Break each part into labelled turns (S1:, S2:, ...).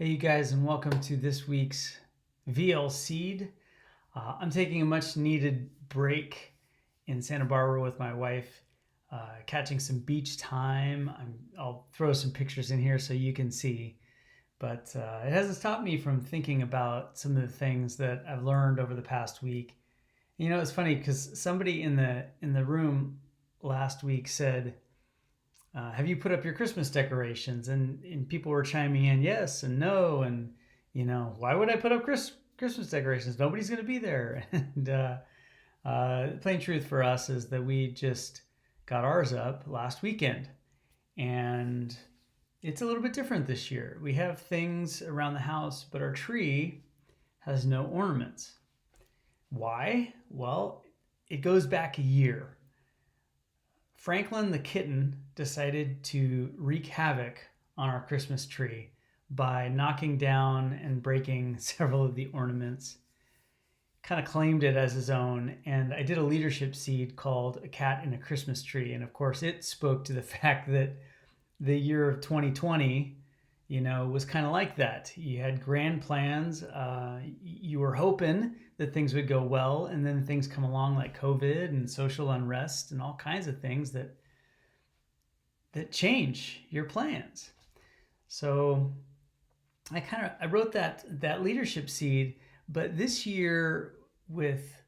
S1: Hey, you guys, and welcome to this week's VLCeed. I'm taking a much needed break in Santa Barbara with my wife, catching some beach time. I'll throw some pictures in here so you can see, but it hasn't stopped me from thinking about some of the things that I've learned over the past week. You know, it's funny because somebody in the room last week said, have you put up your Christmas decorations? And people were chiming in, yes and no. And, why would I put up Christmas decorations? Nobody's going to be there. And plain truth for us is that we just got ours up last weekend. And it's a little bit different this year. We have things around the house, but our tree has no ornaments. Why? Well, it goes back a year. Franklin the kitten decided to wreak havoc on our Christmas tree by knocking down and breaking several of the ornaments. Kind of claimed it as his own, and I did a leadership seed called A Cat in a Christmas Tree, and of course it spoke to the fact that the year of 2020, was kind of like that. You had grand plans, you were hoping that things would go well, and then things come along like COVID and social unrest and all kinds of things that change your plans. So I wrote that leadership seed, but this year with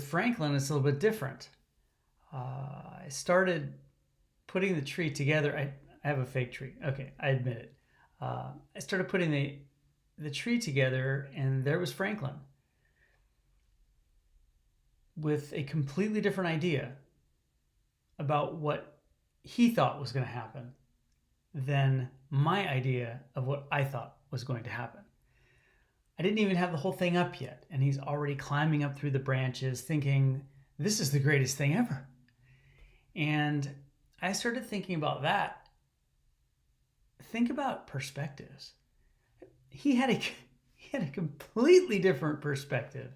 S1: Franklin it's a little bit different. I started putting the tree together. I have a fake tree. Okay, I admit it. I started putting the tree together, and there was Franklin with a completely different idea about what he thought was going to happen than my idea of what I thought was going to happen. I didn't even have the whole thing up yet, and he's already climbing up through the branches thinking, this is the greatest thing ever. And I started thinking about that. Think about perspectives. He had a completely different perspective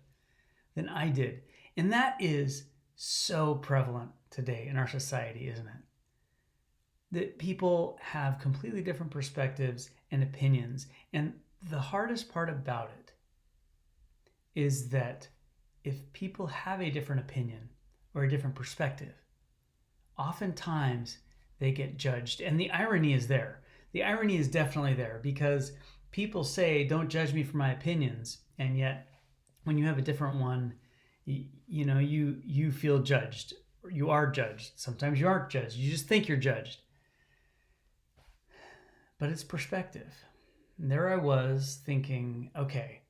S1: than I did. And that is so prevalent today in our society, isn't it? That people have completely different perspectives and opinions. And the hardest part about it is that if people have a different opinion or a different perspective, oftentimes they get judged. And the irony is there. The irony is definitely there because people say, don't judge me for my opinions. And yet when you have a different one, you feel judged. You are judged. Sometimes you aren't judged. You just think you're judged. But it's perspective. And there I was thinking, okay,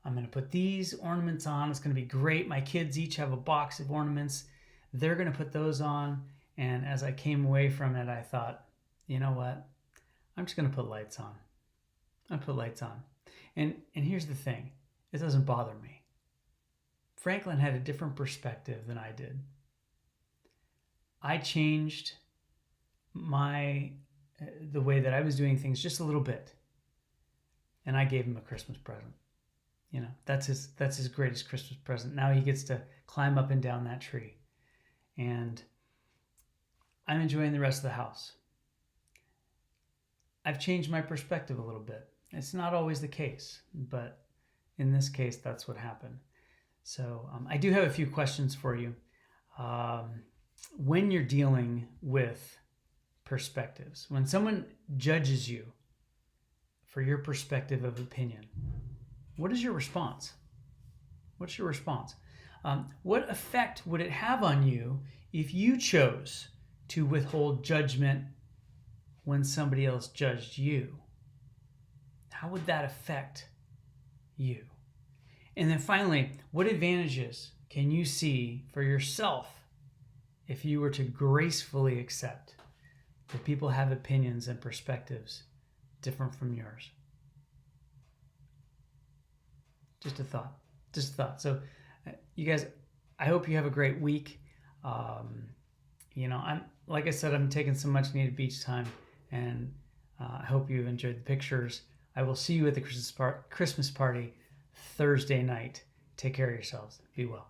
S1: I'm going to put these ornaments on. It's going to be great. My kids each have a box of ornaments. They're going to put those on. And as I came away from it, I thought, you know what? I'm just going to put lights on. I put lights on. And here's the thing. It doesn't bother me. Franklin had a different perspective than I did. I changed the way that I was doing things just a little bit. And I gave him a Christmas present. That's his greatest Christmas present. Now he gets to climb up and down that tree. And I'm enjoying the rest of the house. I've changed my perspective a little bit. It's not always the case, but in this case, that's what happened. So I do have a few questions for you. When you're dealing with perspectives, when someone judges you for your perspective of opinion, what is your response? What's your response? What effect would it have on you if you chose to withhold judgment when somebody else judged you? How would that affect you? And then finally, what advantages can you see for yourself if you were to gracefully accept that people have opinions and perspectives different from yours? Just a thought. So you guys, I hope you have a great week. Like I said, I'm taking some much needed beach time, and I hope you've enjoyed the pictures. I will see you at the Christmas party Thursday night. Take care of yourselves. Be well.